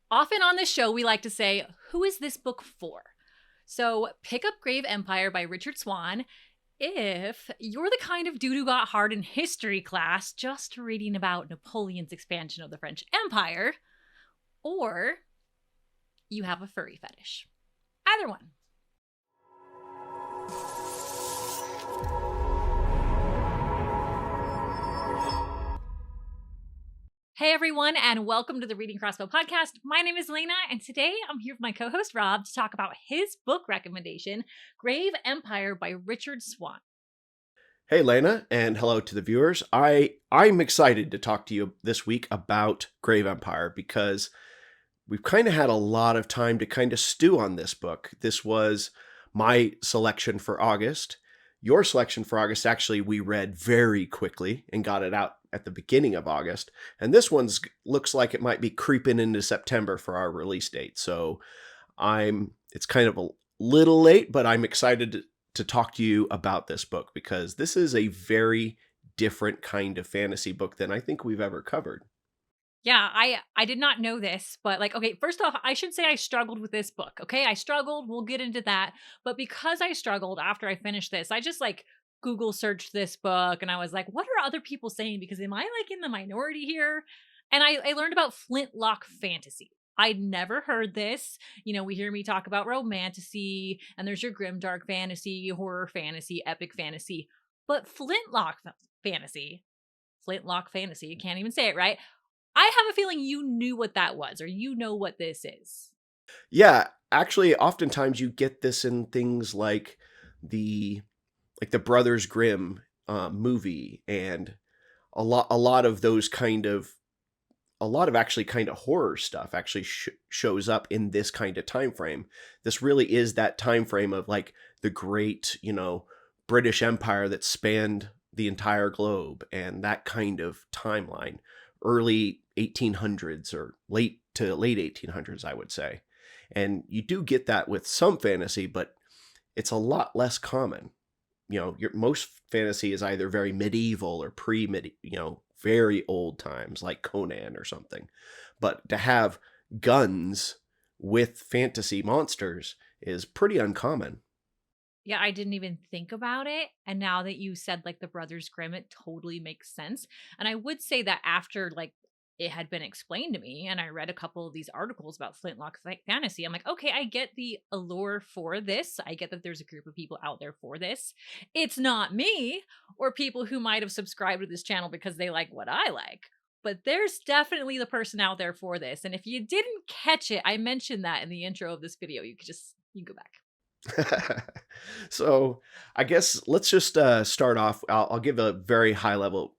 Often on this show, we like to say, who is this book for? So pick up Grave Empire by Richard Swan if you're the kind of dude who got hard in history class just reading about Napoleon's expansion of the French Empire, or you have a furry fetish. Either one. Hey everyone, and welcome to the Reading Crossbow podcast. My name is Lena, and today I'm here with my co-host Rob to talk about his book recommendation, Grave Empire by Richard Swan. Hey Lena, and hello to the viewers. I'm excited to talk to you this week about Grave Empire because we've kind of had a lot of time to kind of stew on this book. This was my selection for August. Your selection for August, actually, we read very quickly and got it out at the beginning of August. And this one's looks like it might be creeping into September for our release date. So it's kind of a little late, but I'm excited to talk to you about this book because this is a very different kind of fantasy book than I think we've ever covered. Yeah, I did not know this, but okay, first off, I should say I struggled with this book. Okay, I struggled. We'll get into that. But because I struggled after I finished this, I just Google searched this book and I was like, what are other people saying? Because am I in the minority here? And I learned about flintlock fantasy. I'd never heard this. We hear me talk about romantasy, and there's your grimdark fantasy, horror fantasy, epic fantasy. But flintlock fantasy, can't even say it right. I have a feeling you knew what that was, or you know what this is. Yeah, actually, oftentimes you get this in things like the Brothers Grimm movie, and a lot of those a lot of actually kind of horror stuff actually shows up in this kind of time frame. This really is that time frame of the great, British Empire that spanned the entire globe, and that kind of timeline. Early 1800s or late 1800s, I would say. And you do get that with some fantasy, but it's a lot less common. Most fantasy is either very medieval or pre-medieval, very old times like Conan or something. But to have guns with fantasy monsters is pretty uncommon. Yeah, I didn't even think about it. And now that you said the Brothers Grimm, it totally makes sense. And I would say that after it had been explained to me and I read a couple of these articles about flintlock fantasy, I'm like, okay, I get the allure for this. I get that there's a group of people out there for this. It's not me or people who might have subscribed to this channel because they like what I like. But there's definitely the person out there for this. And if you didn't catch it, I mentioned that in the intro of this video. You can go back. So I guess let's just start off. I'll give a very high level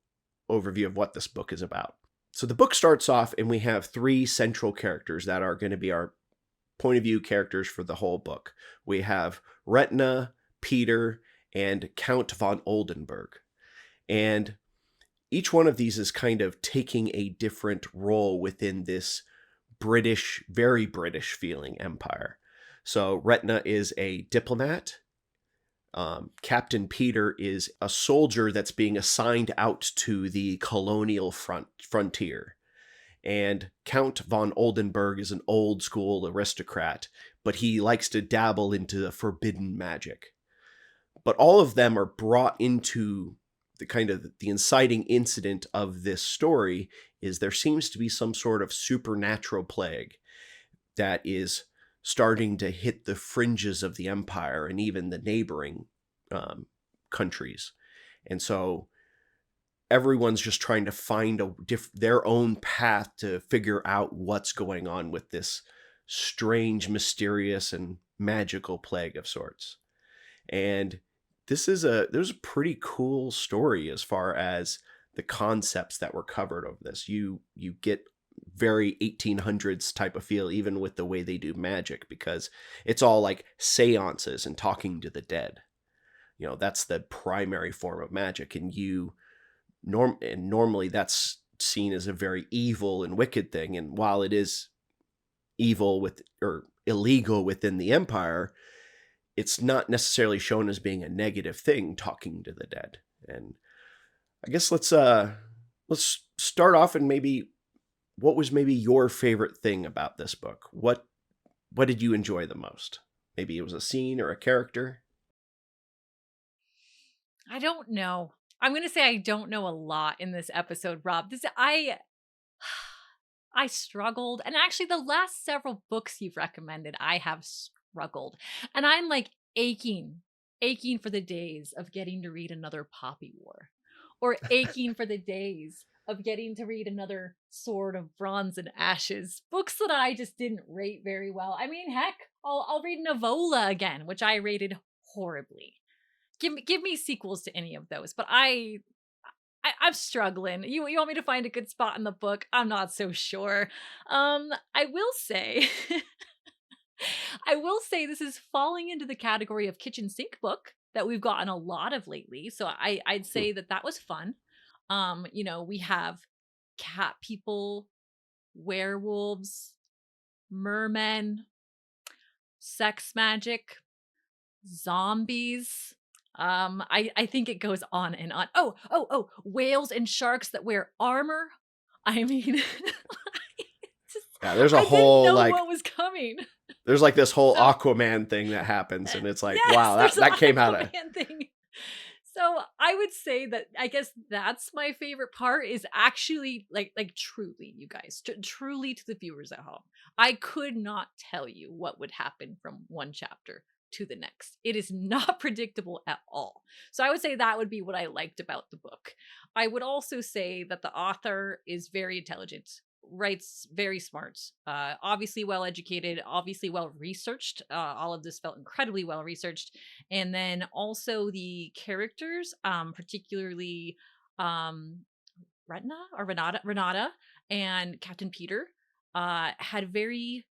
overview of what this book is about. So the book starts off and we have three central characters that are going to be our point of view characters for the whole book. We have Retna, Peter, and Count von Oldenburg. And each one of these is kind of taking a different role within this British, very British feeling empire. So Retna is a diplomat. Captain Peter is a soldier that's being assigned out to the colonial frontier. And Count von Oldenburg is an old school aristocrat, but he likes to dabble into the forbidden magic. But all of them are brought into the inciting incident of this story is there seems to be some sort of supernatural plague that is starting to hit the fringes of the empire and even the neighboring countries. And so everyone's just trying to find their own path to figure out what's going on with this strange, mysterious, and magical plague of sorts. And there's a pretty cool story as far as the concepts that were covered of this. You get very 1800s type of feel, even with the way they do magic, because it's all like seances and talking to the dead. That's the primary form of magic. And normally that's seen as a very evil and wicked thing. And while it is evil or illegal within the empire, it's not necessarily shown as being a negative thing, talking to the dead. And I guess let's start off and maybe what was maybe your favorite thing about this book? What did you enjoy the most? Maybe it was a scene or a character. I don't know. I'm gonna say I don't know a lot in this episode, Rob. I struggled, and actually the last several books you've recommended, I have struggled. And I'm like aching for the days of getting to read another Poppy War, or aching for the days of getting to read another Sword of Bronze and Ashes. Books that I just didn't rate very well. I mean, heck, I'll read Navola again, which I rated horribly. Give me sequels to any of those, but I'm struggling. You want me to find a good spot in the book? I'm not so sure. I will say I will say this is falling into the category of kitchen sink book that we've gotten a lot of lately. So I'd Hmm. say that was fun. We have cat people, werewolves, mermen, sex magic, zombies. I think it goes on and on. Oh, whales and sharks that wear armor. I mean, just, Yeah, there's a I didn't whole know like what was coming. there's like this whole So, Aquaman thing that happens, and it's like, yes, wow, there's that an that came out of. Aquaman thing. So I would say that I guess that's my favorite part is actually like truly, you guys, truly to the viewers at home. I could not tell you what would happen from one chapter to the next. It is not predictable at all. So I would say that would be what I liked about the book. I would also say that the author is very intelligent, writes very smart, obviously well educated, obviously well researched. All of this felt incredibly well researched. And then also the characters, particularly um Renata and Captain Peter, had very,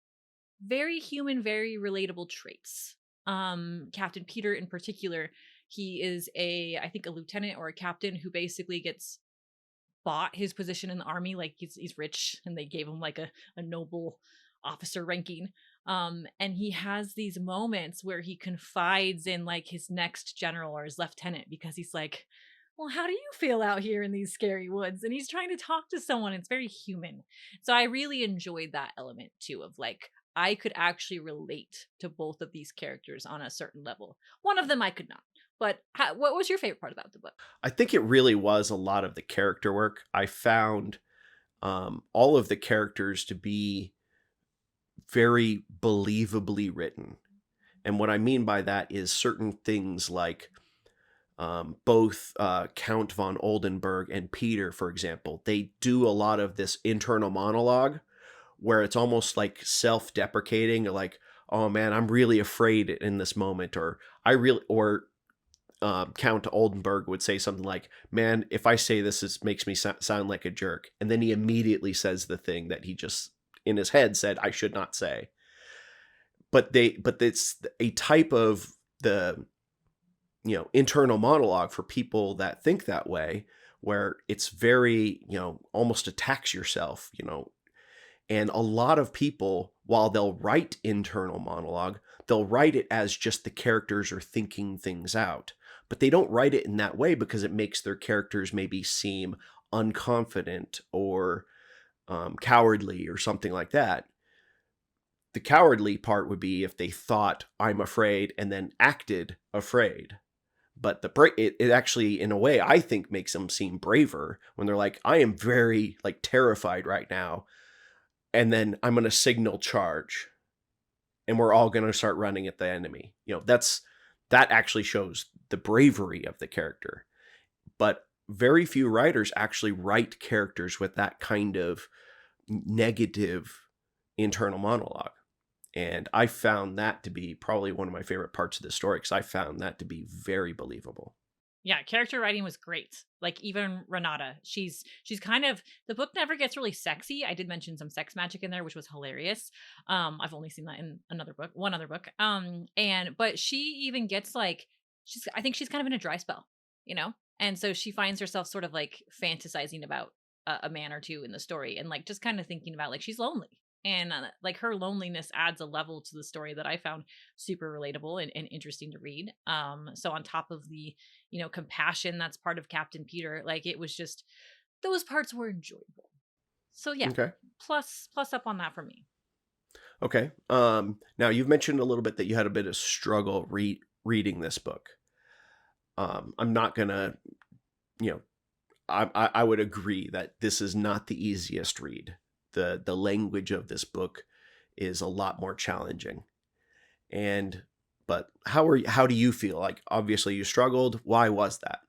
very human, very relatable traits. Captain Peter in particular, he is I think a lieutenant or a captain who basically gets bought his position in the army. Like he's rich and they gave him like a noble officer ranking. And he has these moments where he confides in like his next general or his lieutenant because he's like, well, how do you feel out here in these scary woods? And he's trying to talk to someone. It's very human. So I really enjoyed that element too of like, I could actually relate to both of these characters on a certain level. One of them I could not. But what was your favorite part about the book? I think it really was a lot of the character work. I found all of the characters to be very believably written. And what I mean by that is certain things like both Count von Oldenburg and Peter, for example, they do a lot of this internal monologue where it's almost like self-deprecating, like, "Oh man, I'm really afraid in this moment," or "I really," or Count Oldenburg would say something like, "Man, if I say this, it makes me sound like a jerk," and then he immediately says the thing that he just in his head said I should not say. But it's a type of the internal monologue for people that think that way, where it's very almost attacks yourself, and a lot of people, while they'll write internal monologue, they'll write it as just the characters are thinking things out. But they don't write it in that way because it makes their characters maybe seem unconfident or cowardly or something like that. The cowardly part would be if they thought I'm afraid and then acted afraid. But it actually, in a way, I think makes them seem braver when they're like, I am very like terrified right now, and then I'm going to signal charge, and we're all going to start running at the enemy. That actually shows the bravery of the character. But very few writers actually write characters with that kind of negative internal monologue. And I found that to be probably one of my favorite parts of the story because I found that to be very believable. Yeah, character writing was great. Like even Renata, she's kind of the book never gets really sexy. I did mention some sex magic in there, which was hilarious. I've only seen that in one other book. And but she even gets like I think she's kind of in a dry spell, you know? And so she finds herself sort of like fantasizing about a man or two in the story and like just kind of thinking about like she's lonely. And like her loneliness adds a level to the story that I found super relatable and interesting to read. So on top of the compassion that's part of Captain Peter, like it was just those parts were enjoyable. So yeah, Okay. plus up on that for me. Okay. Now you've mentioned a little bit that you had a bit of struggle reading this book. I'm not gonna, you know, I would agree that this is not the easiest read. The language of this book is a lot more challenging. And but how do you feel? Like obviously you struggled. Why was that?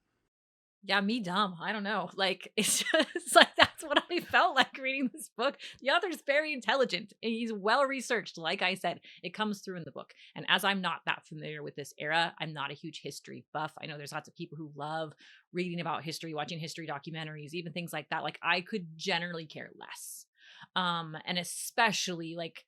Yeah, me dumb. I don't know. Like it's just like that's what I felt like reading this book. The author's very intelligent and he's well researched. Like I said, it comes through in the book. And as I'm not that familiar with this era, I'm not a huge history buff. I know there's lots of people who love reading about history, watching history documentaries, even things like that. Like I could generally care less. And especially like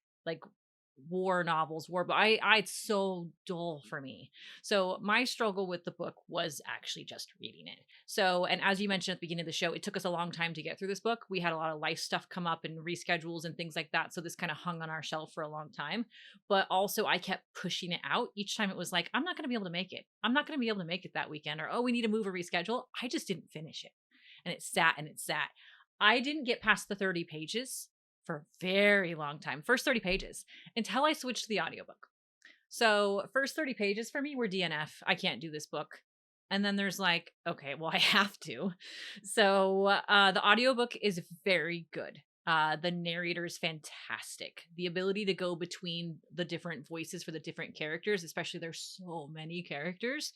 war novels, but I it's so dull for me. So my struggle with the book was actually just reading it. So, and as you mentioned at the beginning of the show, it took us a long time to get through this book. We had a lot of life stuff come up and reschedules and things like that. So this kind of hung on our shelf for a long time. But also I kept pushing it out. Each time it was like, I'm not going to be able to make it. I'm not going to be able to make it that weekend. Or, oh, we need to move or reschedule. I just didn't finish it. And it sat and it sat. I didn't get past the 30 pages for a very long time. First 30 pages until I switched to the audiobook. So, first 30 pages for me were DNF. I can't do this book. And then there's like, okay, well, I have to. So, the audiobook is very good. The narrator is fantastic. The ability to go between the different voices for the different characters, especially there's so many characters,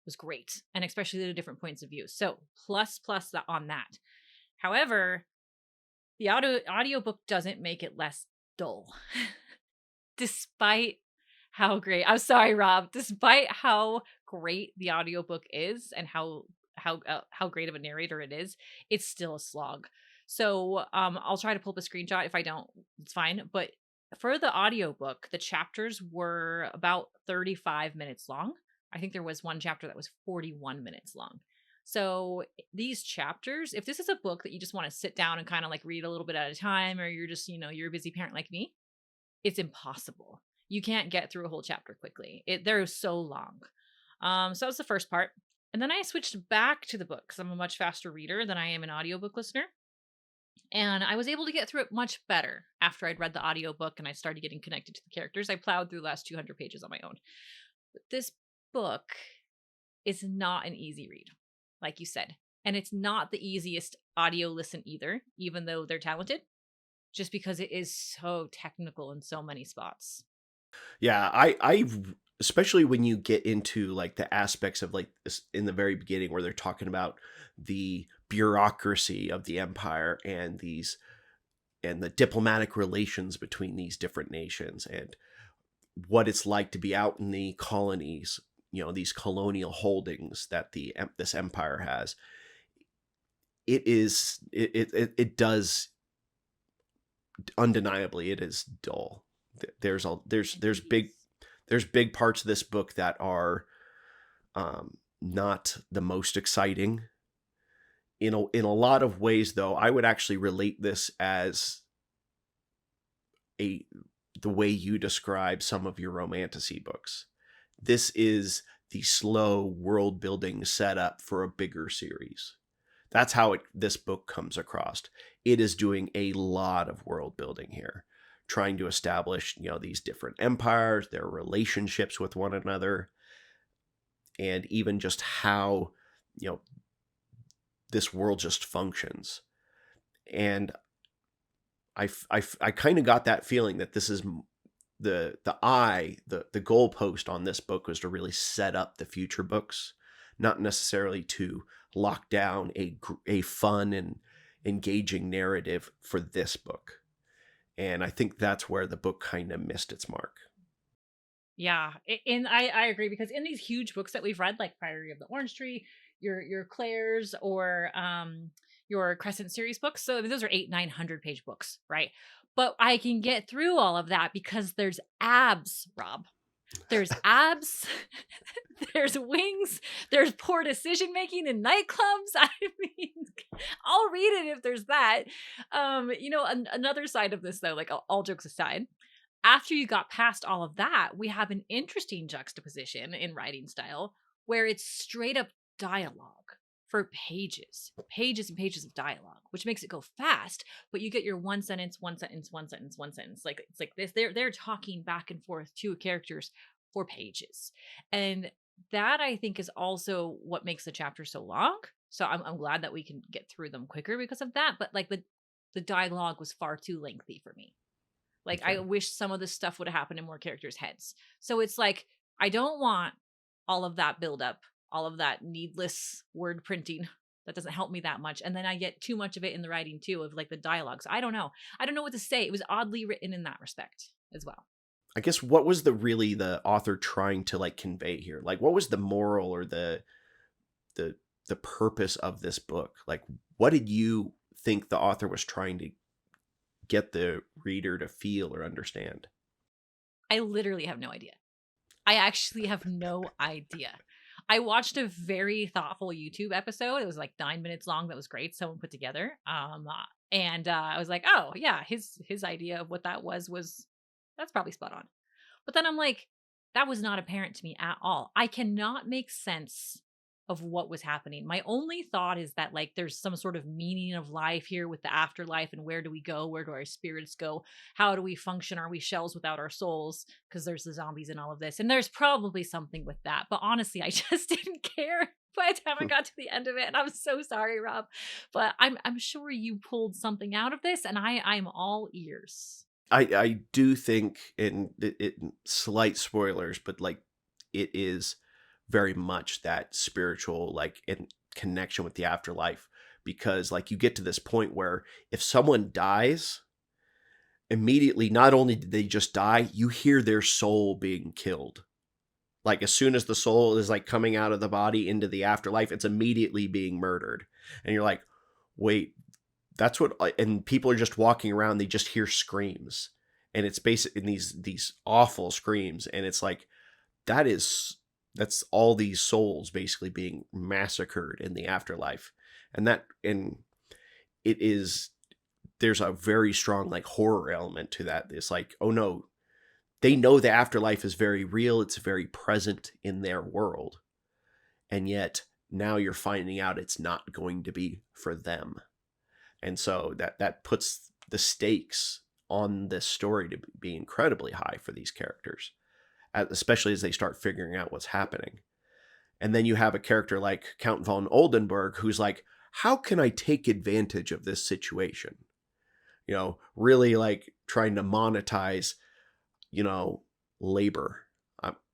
was great. And especially the different points of view. So, plus that on that. However, the audiobook doesn't make it less dull. Despite how great, I'm sorry, Rob, despite how great the audiobook is and how great of a narrator it is, it's still a slog. So, I'll try to pull up a screenshot. If I don't, it's fine. But for the audiobook, the chapters were about 35 minutes long. I think there was one chapter that was 41 minutes long. So these chapters, if this is a book that you just want to sit down and kind of like read a little bit at a time, or you're just, you're a busy parent like me, it's impossible. You can't get through a whole chapter quickly. They're so long. So that was the first part. And then I switched back to the book because I'm a much faster reader than I am an audiobook listener. And I was able to get through it much better after I'd read the audiobook and I started getting connected to the characters. I plowed through the last 200 pages on my own. But this book is not an easy read, like you said. And it's not the easiest audio listen either, even though they're talented, just because it is so technical in so many spots. Yeah, I especially when you get into like the aspects of like this in the very beginning where they're talking about the bureaucracy of the empire and the diplomatic relations between these different nations and what it's like to be out in the colonies, these colonial holdings that this empire has. It does undeniably it is dull. There's big parts of this book that are not the most exciting. In a lot of ways, though, I would actually relate this as the way you describe some of your romantasy books. This is the slow world building setup for a bigger series. That's how this book comes across. It is doing a lot of world building here, trying to establish, these different empires, their relationships with one another, and even just how, this world just functions. And I kind of got that feeling that this is the goalpost on this book was to really set up the future books, not necessarily to lock down a fun and engaging narrative for this book. And I think that's where the book kind of missed its mark. Yeah, and I agree because in these huge books that we've read, like Priory of the Orange Tree, your Claire's, or your Crescent series books, so those are 800-900 page books, right? But I can get through all of that because there's abs, Rob. There's abs, there's wings, there's poor decision making in nightclubs. I mean, I'll read it if there's that. Another side of this though, like all jokes aside, after you got past all of that, we have an interesting juxtaposition in writing style where it's straight up dialogue for pages and pages of dialogue, which makes it go fast, but you get your one sentence, one sentence, one sentence, one sentence. Like it's like this, they're talking back and forth to characters for pages. And that I think is also what makes the chapter so long. So I'm glad that we can get through them quicker because of that. But like the dialogue was far too lengthy for me. Like I Okay. wish some of this stuff would have happened in more characters' heads. So it's like I don't want all of that build up, all of that needless word printing. That doesn't help me that much. And then I get too much of it in the writing too, of like the dialogue. So I don't know. I don't know what to say. It was oddly written in that respect as well. I guess what was the author trying to like convey here? Like what was the moral or the the purpose of this book? Like what did you think the author was trying to get the reader to feel or understand? I literally have no idea. I actually have no idea. I watched a very thoughtful YouTube episode. It was like 9 minutes long. That was great. Someone put together. And I was like, oh yeah, his idea of what that was that's probably spot on. But then I'm like, that was not apparent to me at all. I cannot make sense of what was happening. My only thought is that like there's some sort of meaning of life here with the afterlife and where do we go? Where do our spirits go? How do we function? Are we shells without our souls? Because there's the zombies and all of this. And there's probably something with that. But honestly, I just didn't care by the time I got to the end of it. And I'm so sorry, Rob. But I'm sure you pulled something out of this and I'm all ears. I do think, and it slight spoilers, but like it is very much that spiritual like in connection with the afterlife, because like you get to this point where if someone dies immediately, not only did they just die, you hear their soul being killed. Like as soon as the soul is like coming out of the body into the afterlife, it's immediately being murdered. And you're like, wait, that's what, and people are just walking around, they just hear screams. And it's basically these awful screams. And it's like, that's all these souls basically being massacred in the afterlife. And it is, there's a very strong like horror element to that. It's like, oh no, they know the afterlife is very real. It's very present in their world. And yet now you're finding out it's not going to be for them. And so that puts the stakes on this story to be incredibly high for these characters, especially as they start figuring out what's happening. And then you have a character like Count von Oldenburg, who's like, how can I take advantage of this situation? You know, really like trying to monetize, labor.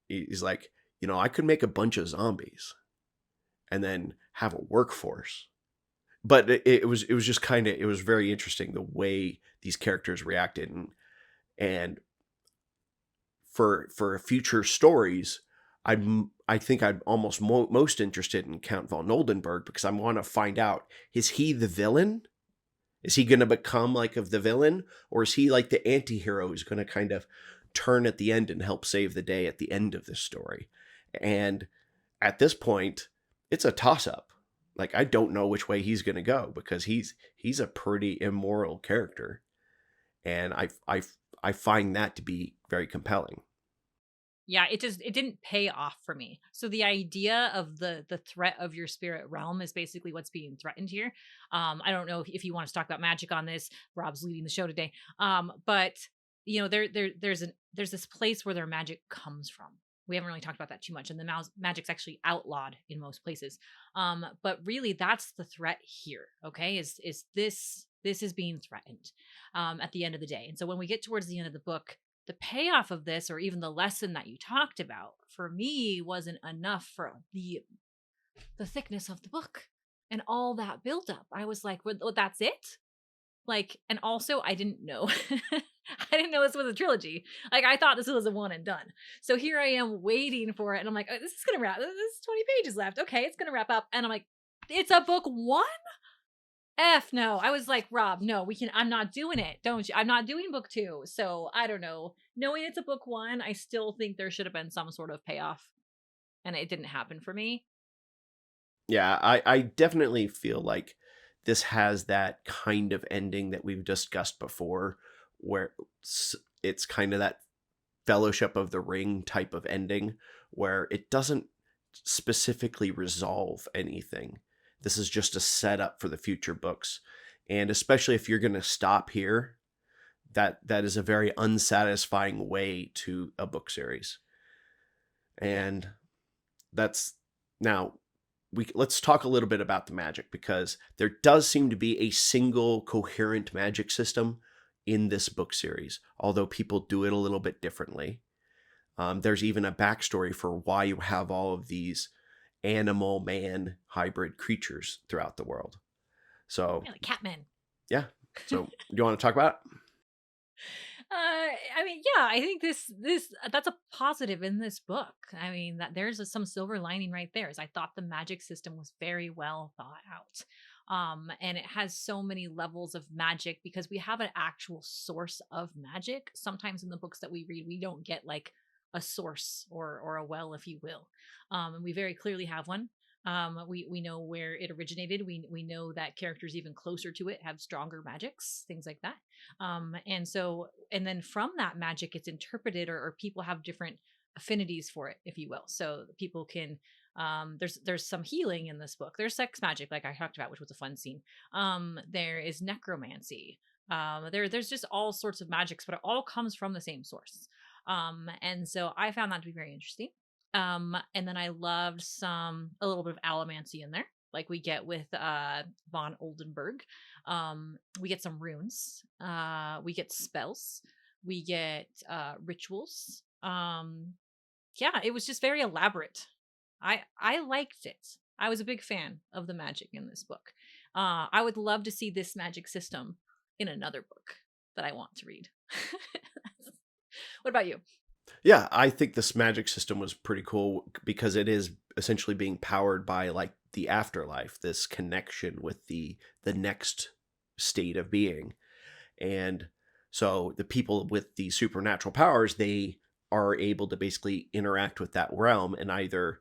He's like, I could make a bunch of zombies and then have a workforce. But it was just kind of, it was very interesting the way these characters reacted. And for future stories, I think I'm almost most interested in Count von Oldenburg, because I want to find out, is he the villain? Is he going to become like of the villain, or is he like the anti-hero who's going to kind of turn at the end and help save the day at the end of this story? And at this point, it's a toss-up. Like, I don't know which way he's going to go, because he's a pretty immoral character. And I find that to be very compelling. Yeah, it didn't pay off for me. So the idea of the threat of your spirit realm is basically what's being threatened here. I don't know if you want to talk about magic on this. Rob's leading the show today. But there's this place where their magic comes from. We haven't really talked about that too much, and the magic's actually outlawed in most places. But really, that's the threat here. Okay, is this is being threatened at the end of the day. And so when we get towards the end of the book, the payoff of this, or even the lesson that you talked about, for me wasn't enough for the thickness of the book and all that buildup. I was like, well, that's it. Like, and also I didn't know, I didn't know this was a trilogy. Like, I thought this was a one and done. So here I am waiting for it. And I'm like, oh, this is going to wrap. There's 20 pages left. Okay. It's going to wrap up. And I'm like, it's a book one? F no. I was like, Rob, no, I'm not doing it. Don't you? I'm not doing book two. So I don't know. Knowing it's a book one, I still think there should have been some sort of payoff. And it didn't happen for me. Yeah, I definitely feel like this has that kind of ending that we've discussed before, where it's kind of that Fellowship of the Ring type of ending, where it doesn't specifically resolve anything. This is just a setup for the future books. And especially if you're going to stop here, that is a very unsatisfying way to a book series. Yeah. And that's now let's talk a little bit about the magic, because there does seem to be a single coherent magic system in this book series, although people do it a little bit differently. There's even a backstory for why you have all of these animal man hybrid creatures throughout the world. So Yeah, like Catman. yeah. So do you want to talk about it? I mean, yeah, I think this that's a positive in this book. I mean, that there's some silver lining right there. Is I thought the magic system was very well thought out. And it has so many levels of magic because we have an actual source of magic. Sometimes in the books that we read, we don't get like a source or a well, if you will. And we very clearly have one. We know where it originated. We know that characters even closer to it have stronger magics, things like that. And then from that magic, it's interpreted, or people have different affinities for it, if you will. So people can there's some healing in this book. There's sex magic, like I talked about, which was a fun scene. There is necromancy. There's just all sorts of magics, but it all comes from the same source. And so I found that to be very interesting. And then I loved a little bit of allomancy in there, like we get with von Oldenburg. We get some runes, we get spells, we get rituals. Yeah, it was just very elaborate. I liked it. I was a big fan of the magic in this book. I would love to see this magic system in another book that I want to read. What about you? Yeah, I think this magic system was pretty cool because it is essentially being powered by like the afterlife, this connection with the next state of being. And so the people with the supernatural powers, they are able to basically interact with that realm and either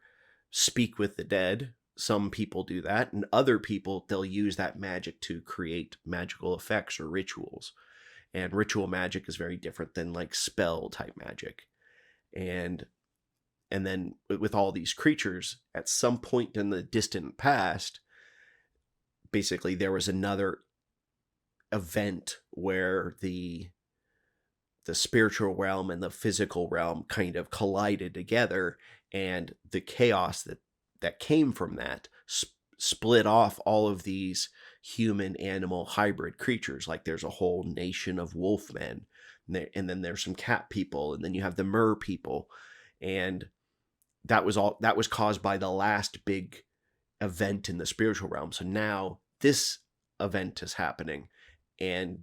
speak with the dead. Some people do that, and other people, they'll use that magic to create magical effects or rituals. And ritual magic is very different than like spell type magic. And then with all these creatures, at some point in the distant past, basically there was another event where the spiritual realm and the physical realm kind of collided together, and the chaos that came from that split off all of these human animal hybrid creatures. Like there's a whole nation of wolfmen, and then there's some cat people, and then you have the mer people, and that was caused by the last big event in the spiritual realm. So now this event is happening, and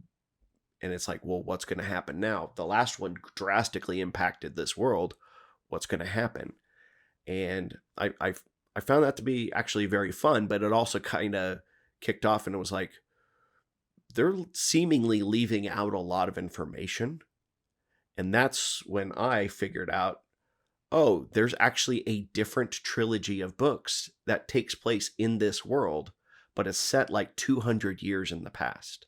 it's like, well, what's going to happen now? The last one drastically impacted this world. What's going to happen? And I found that to be actually very fun, but it also kind of kicked off, and it was like, they're seemingly leaving out a lot of information. And that's when I figured out, oh, there's actually a different trilogy of books that takes place in this world, but it's set like 200 years in the past.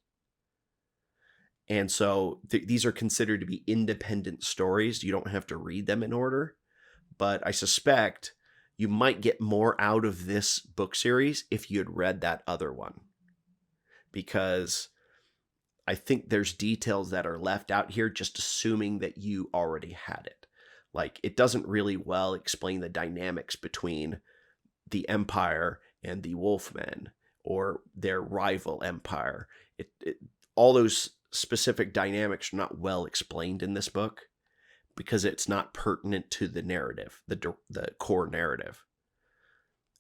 And so these are considered to be independent stories. You don't have to read them in order. But I suspect you might get more out of this book series if you had read that other one. Because I think there's details that are left out here just assuming that you already had it. Like, it doesn't really well explain the dynamics between the Empire and the Wolfmen, or their rival empire. All those specific dynamics are not well explained in this book because it's not pertinent to the narrative, the core narrative.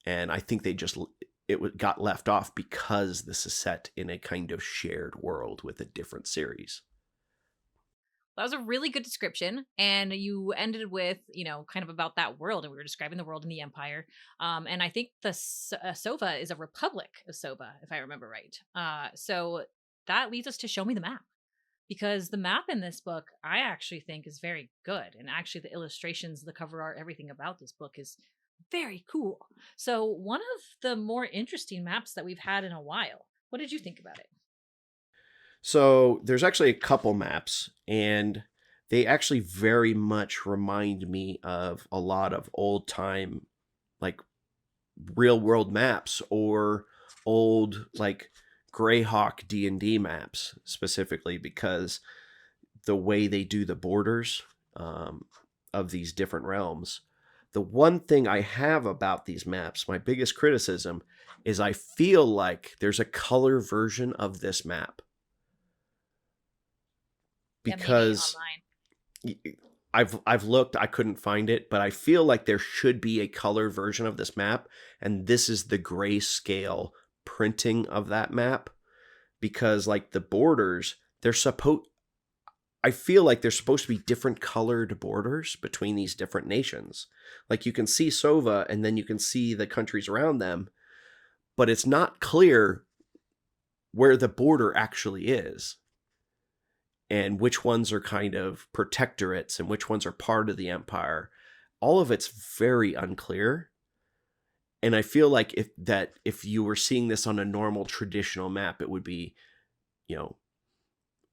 And I think it got left off because this is set in a kind of shared world with a different series. That was a really good description, and you ended with, kind of about that world, and we were describing the world in the Empire. And I think the Sova is a republic of Sova, if I remember right. So that leads us to show me the map, because the map in this book I actually think is very good, and actually the illustrations, the cover art, everything about this book is very cool. So one of the more interesting maps that we've had in a while. What did you think about it? So there's actually a couple maps, and they actually very much remind me of a lot of old time, like real world maps, or old like Greyhawk D&D maps specifically because the way they do the borders of these different realms. The one thing I have about these maps, my biggest criticism, is I feel like there's a color version of this map Yeah, maybe because online. I've looked, I couldn't find it, but I feel like there should be a color version of this map, and this is the grayscale printing of that map because like the borders, I feel like there's supposed to be different colored borders between these different nations. Like you can see Sova and then you can see the countries around them, but it's not clear where the border actually is and which ones are kind of protectorates and which ones are part of the empire. All of it's very unclear. And I feel like if you were seeing this on a normal traditional map, it would be, you know,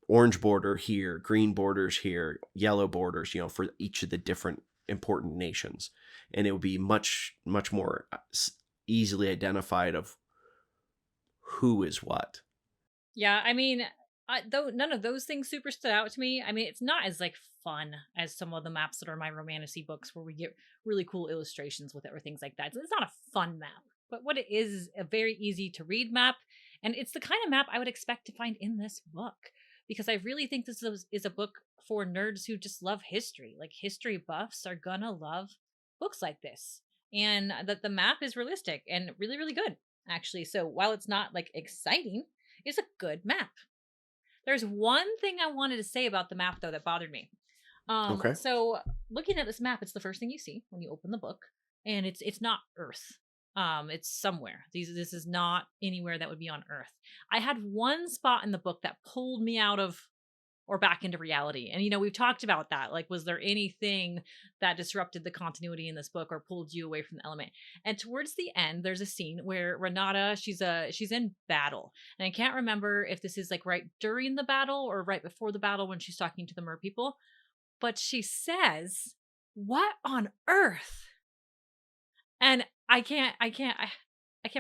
orange border here, green borders here, yellow borders, you know, for each of the different important nations. And it would be much, much more easily identified of who is what. Yeah, I mean, though none of those things super stood out to me. I mean, it's not as like fun as some of the maps that are my romantasy books where we get really cool illustrations with it or things like that. So it's not a fun map, but what it is a very easy to read map, and it's the kind of map I would expect to find in this book because I really think this is a book for nerds who just love history. Like history buffs are gonna love books like this, and that the map is realistic and really really good actually. So while it's not like exciting, it's a good map. There's one thing I wanted to say about the map though that bothered me. Okay. So looking at this map, it's the first thing you see when you open the book, and it's not Earth. It's somewhere. This is not anywhere that would be on Earth. I had one spot in the book that pulled me out of or back into reality. And we've talked about that. Like, was there anything that disrupted the continuity in this book or pulled you away from the element? And towards the end, there's a scene where Renata, she's in battle. And I can't remember if this is like right during the battle or right before the battle when she's talking to the mer people. But she says, "What on earth?" And I can't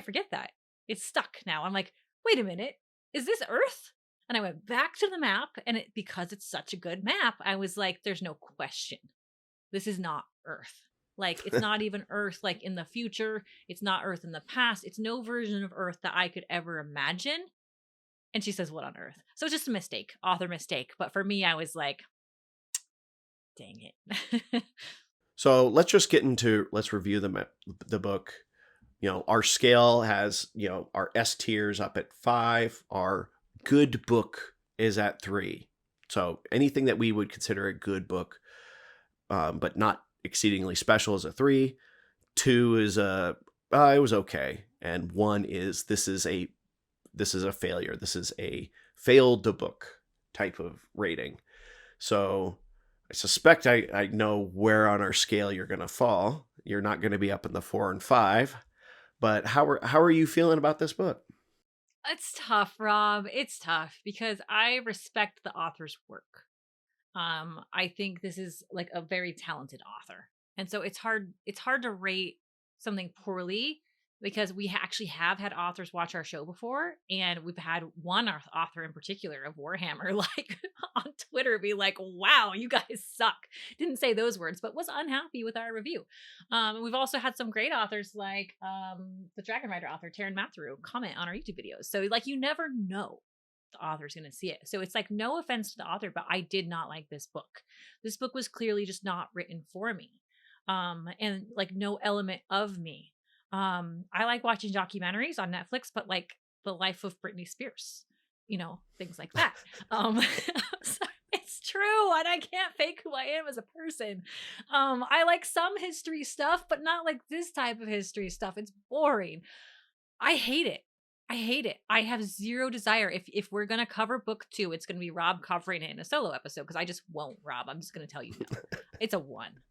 forget that. It's stuck now. I'm like, wait a minute, is this Earth? And I went back to the map, and because it's such a good map, I was like, there's no question. This is not Earth. Like, it's not even Earth like in the future. It's not Earth in the past. It's no version of Earth that I could ever imagine. And she says, "What on earth?" So it's just a mistake, author mistake. But for me, I was like, dang it. So let's review the book. Our scale has, our S tiers up at 5. Our good book is at 3. So anything that we would consider a good book, but not exceedingly special, is a 3. 2 is it was okay. And 1 is this is a failure. This is a failed the book type of rating. So I suspect I know where on our scale you're going to fall. You're not going to be up in the 4 and 5. But how are you feeling about this book? It's tough, Rob. It's tough because I respect the author's work. I think this is like a very talented author. And so it's hard to rate something poorly because we actually have had authors watch our show before, and we've had one author in particular of Warhammer like on Twitter be like, "Wow, you guys suck." Didn't say those words, but was unhappy with our review. And we've also had some great authors like the Dragon Rider author Taryn Matheru comment on our YouTube videos. So like you never know the author's going to see it. So it's like no offense to the author, but I did not like this book. This book was clearly just not written for me. And like no element of me. I like watching documentaries on Netflix, but like the life of Britney Spears, things like that. So it's true, and I can't fake who I am as a person. I like some history stuff, but not like this type of history stuff. It's boring. I hate it. I hate it. I have zero desire. If we're gonna cover book 2, it's gonna be Rob covering it in a solo episode because I just won't, Rob. I'm just gonna tell you no. It's a 1.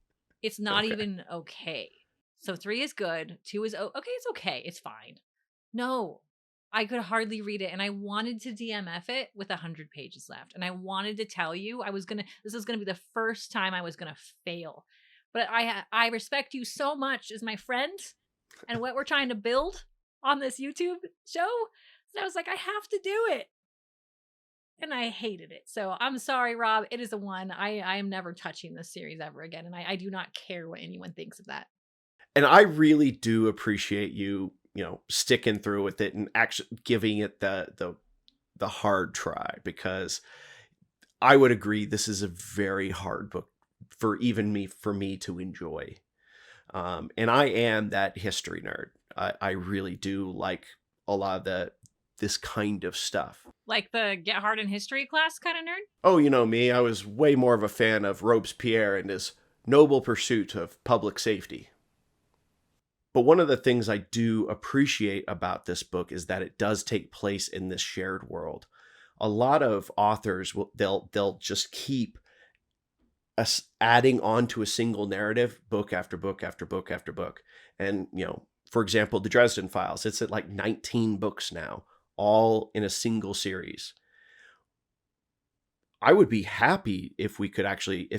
It's not Okay. even okay. So 3 is good. 2 is okay. It's okay. It's fine. No, I could hardly read it, and I wanted to DMF it with 100 pages left, and I wanted to tell you this was gonna be the first time I was gonna fail. But I respect you so much as my friend and what we're trying to build on this YouTube show. So I was like, I have to do it. And I hated it. So I'm sorry, Rob. It is a one. I am never touching this series ever again. And I do not care what anyone thinks of that. And I really do appreciate you, sticking through with it and actually giving it the hard try, because I would agree this is a very hard book for me to enjoy. And I am that history nerd. I really do like a lot of this kind of stuff. Like the Get Hard in History class kind of nerd? Oh, you know me, I was way more of a fan of Robespierre and his noble pursuit of public safety. But one of the things I do appreciate about this book is that it does take place in this shared world. A lot of authors they'll just keep us adding on to a single narrative, book after book after book after book. And, for example, the Dresden Files, it's at like 19 books now, all in a single series. I would be happy if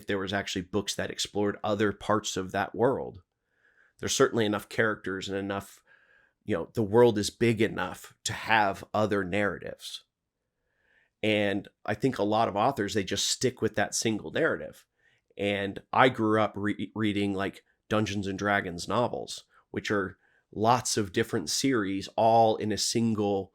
there was actually books that explored other parts of that world. There's certainly enough characters and enough, the world is big enough to have other narratives. And I think a lot of authors, they just stick with that single narrative. And I grew up reading like Dungeons and Dragons novels, which are lots of different series, all in a single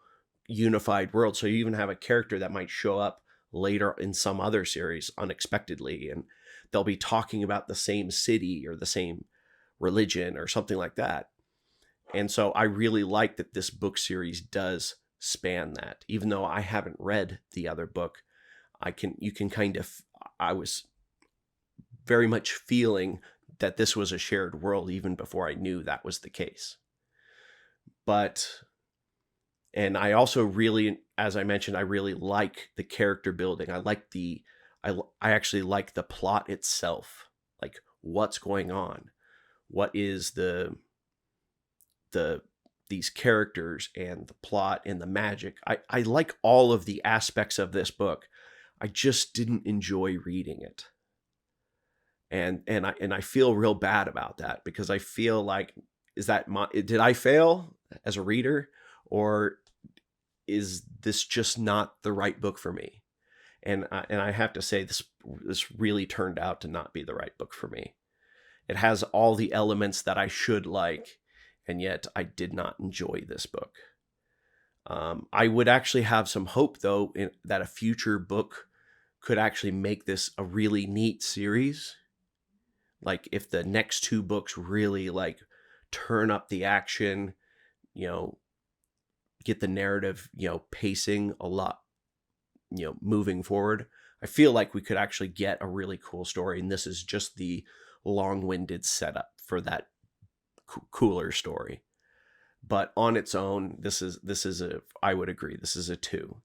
unified world. So you even have a character that might show up later in some other series unexpectedly, and they'll be talking about the same city or the same religion or something like that. And so I really like that this book series does span that. Even though I haven't read the other book, I was very much feeling that this was a shared world even before I knew that was the case. And I also really, as I mentioned, I really like the character building. I actually like the plot itself. Like, what's going on? What is these characters and the plot and the magic? I like all of the aspects of this book. I just didn't enjoy reading it. And I feel real bad about that, because I feel like, did I fail as a reader, or is this just not the right book for me? And I have to say, this really turned out to not be the right book for me. It has all the elements that I should like, and yet I did not enjoy this book. I would actually have some hope, though, that a future book could actually make this a really neat series. Like, if the next two books really like turn up the action, get the narrative, pacing a lot, moving forward, I feel like we could actually get a really cool story. And this is just the long-winded setup for that cooler story. But on its own, I would agree, this is a 2.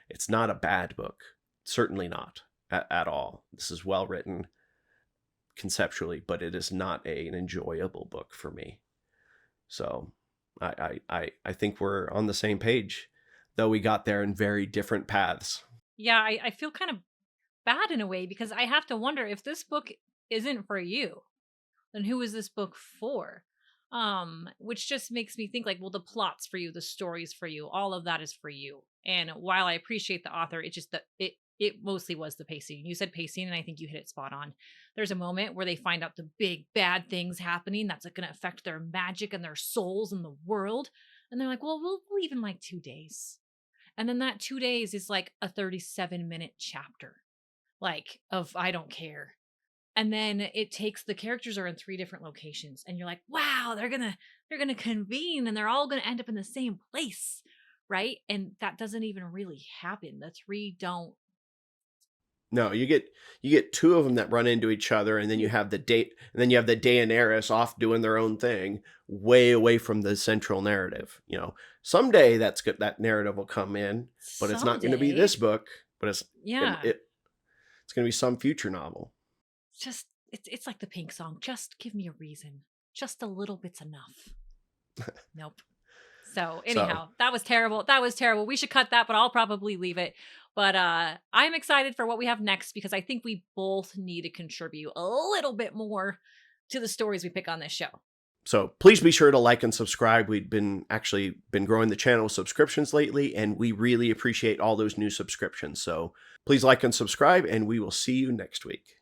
It's not a bad book. Certainly not at all. This is well written conceptually, but it is not an enjoyable book for me. So I think we're on the same page, though we got there in very different paths. Yeah, I feel kind of bad in a way, because I have to wonder, if this book isn't for you, then who is this book for? Which just makes me think like, well, the plot's for you, the story's for you, all of that is for you. And while I appreciate the author, it just it mostly was the pacing. You said pacing, and I think you hit it spot on. There's a moment where they find out the big bad things happening that's going to affect their magic and their souls in the world, and they're like, well, we'll leave in like 2 days. And then that 2 days is like a 37-minute chapter, like, of I don't care. And then it takes, the characters are in 3 different locations, and you're like, wow, they're gonna convene, and they're all gonna end up in the same place, right? And that doesn't even really happen. The 3 don't. No, you get 2 of them that run into each other, and then you have the Daenerys off doing their own thing, way away from the central narrative. Someday that narrative will come in, but it's not going to be Someday. this book. But Yeah. it's going to be some future novel. It's like the Pink song. Just give me a reason. Just a little bit's enough. Nope. So anyhow, that was terrible. That was terrible. We should cut that, but I'll probably leave it. But I'm excited for what we have next, because I think we both need to contribute a little bit more to the stories we pick on this show. So please be sure to like and subscribe. We've been growing the channel subscriptions lately, and we really appreciate all those new subscriptions. So please like and subscribe, and we will see you next week.